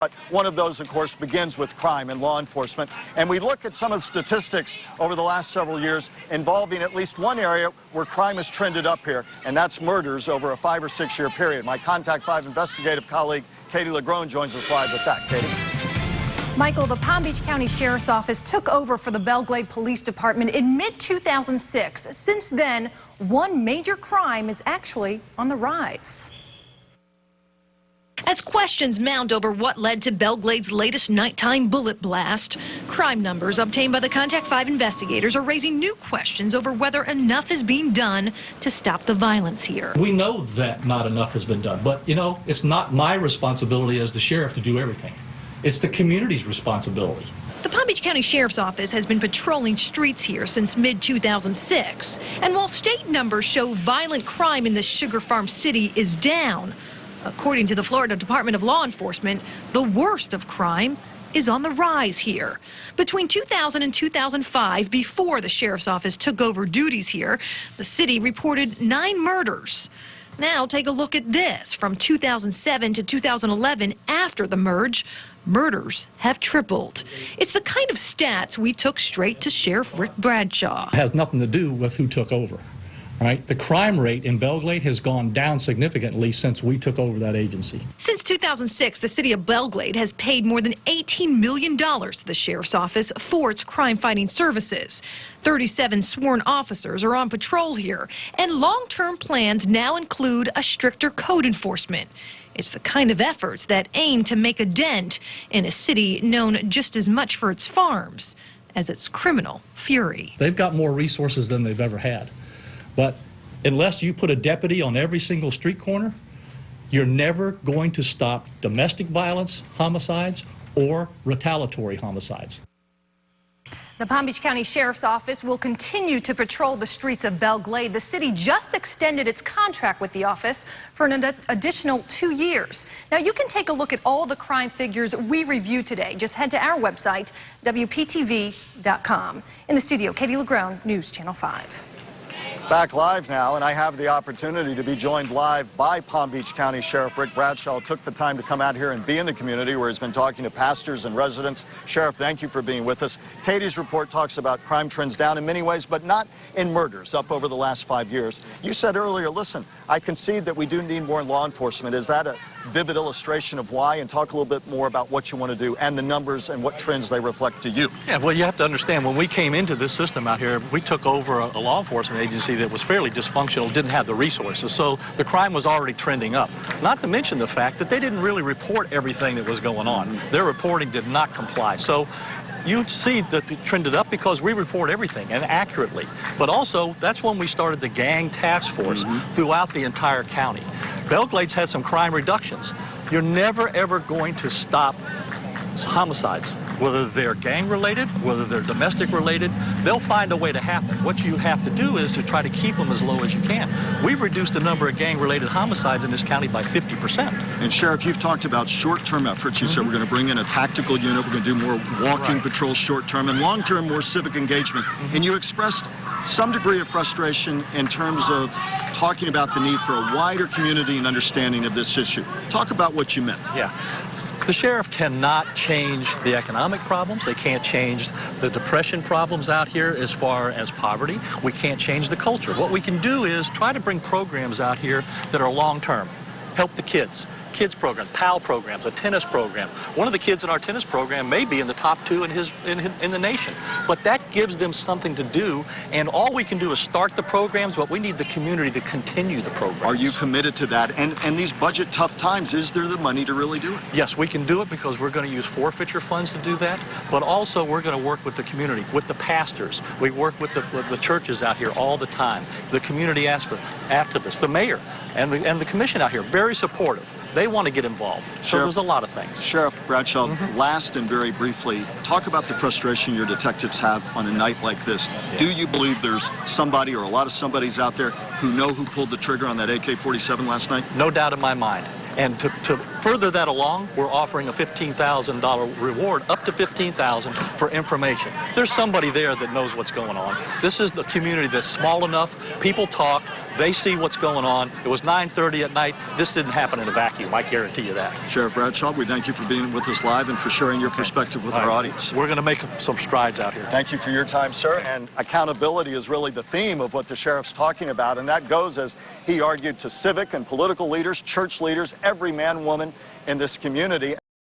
But one of those, of course, begins with crime and law enforcement. And we look at some of the statistics over the last several years involving at least one area where crime has trended up here, and that's murders over a 5 or 6 year period. My Contact 5 investigative colleague, Katie LeGrone, joins us live with that. Katie. Michael, the Palm Beach County Sheriff's Office took over for the Belle Glade Police Department in mid-2006. Since then, one major crime is actually on the rise. As questions mount over what led to Belle Glade's latest nighttime bullet blast, crime numbers obtained by the Contact 5 investigators are raising new questions over whether enough is being done to stop the violence here. We know that not enough has been done, but, you know, it's not my responsibility as the sheriff to do everything. It's the community's responsibility. The Palm Beach County Sheriff's Office has been patrolling streets here since mid-2006, and while state numbers show violent crime in the sugar farm city is down, according to the Florida Department of Law Enforcement, the worst of crime is on the rise here. Between 2000 and 2005, before the Sheriff's Office took over duties here, the city reported 9 murders. Now take a look at this. From 2007 to 2011, after the merge, murders have tripled. It's the kind of stats we took straight to Sheriff Rick Bradshaw. It has nothing to do with who took over. Right? The crime rate in Belle Glade has gone down significantly since we took over that agency. Since 2006, the city of Belle Glade has paid more than $18 million to the Sheriff's Office for its crime-fighting services. 37 sworn officers are on patrol here, and long-term plans now include a stricter code enforcement. It's the kind of efforts that aim to make a dent in a city known just as much for its farms as its criminal fury. They've got more resources than they've ever had. But unless you put a deputy on every single street corner, you're never going to stop domestic violence, homicides, or retaliatory homicides. The Palm Beach County Sheriff's Office will continue to patrol the streets of Belle Glade. The city just extended its contract with the office for an additional 2 years. Now, you can take a look at all the crime figures we reviewed today. Just head to our website, WPTV.com. In the studio, Katie LeGrone, News Channel 5. Back live now, and I have the opportunity to be joined live by Palm Beach County Sheriff Rick Bradshaw. Took the time to come out here and be in the community where he's been talking to pastors and residents. Sheriff, thank you for being with us. Katie's report talks about crime trends down in many ways, but not in murders, up over the last 5 years. You said earlier, listen, I concede that we do need more law enforcement. Is that a vivid illustration of why? And talk a little bit more about what you want to do and the numbers and what trends they reflect to you. Yeah, well, you have to understand, when we came into this system out here, we took over a law enforcement agency that was fairly dysfunctional, didn't have the resources, so the crime was already trending up. Not to mention the fact that they didn't really report everything that was going on. Their reporting did not comply. So you see that it trended up because we report everything and accurately. But also, that's when we started the gang task force throughout the entire county. Belle Glade's had some crime reductions. You're never, ever going to stop homicides, whether they're gang-related, whether they're domestic-related. They'll find a way to happen. What you have to do is to try to keep them as low as you can. We've reduced the number of gang-related homicides in this county by 50%. And Sheriff, you've talked about short-term efforts. You said we're going to bring in a tactical unit, we're going to do more walking patrols short-term, and long-term more civic engagement. And you expressed some degree of frustration in terms of talking about the need for a wider community and understanding of this issue. Talk about what you meant. Yeah. The sheriff cannot change the economic problems. They can't change the depression problems out here as far as poverty. We can't change the culture. What we can do is try to bring programs out here that are long-term. Help the kids program, PAL programs, a tennis program. One of the kids in our tennis program may be in the top 2 in the nation, but that gives them something to do, and all we can do is start the programs, but we need the community to continue the programs. Are you committed to that? And these budget tough times, is there the money to really do it? Yes, we can do it because we're going to use forfeiture funds to do that, but also we're going to work with the community, with the pastors. We work with the churches out here all the time, the community activists, the mayor, and the commission out here, very supportive. They want to get involved. So there's a lot of things. Sheriff Bradshaw, last and very briefly, talk about the frustration your detectives have on a night like this. Yeah. Do you believe there's somebody or a lot of somebodies out there who know who pulled the trigger on that AK-47 last night? No doubt in my mind. And to Further that along, we're offering a $15,000 reward, up to $15,000 for information. There's somebody there that knows what's going on. This is the community that's small enough. People talk. They see what's going on. It was 9:30 at night. This didn't happen in a vacuum. I guarantee you that. Sheriff Bradshaw, we thank you for being with us live and for sharing your perspective with our audience. We're going to make some strides out here. Thank you for your time, sir. And accountability is really the theme of what the sheriff's talking about, and that goes, as he argued, to civic and political leaders, church leaders, every man, woman in this community.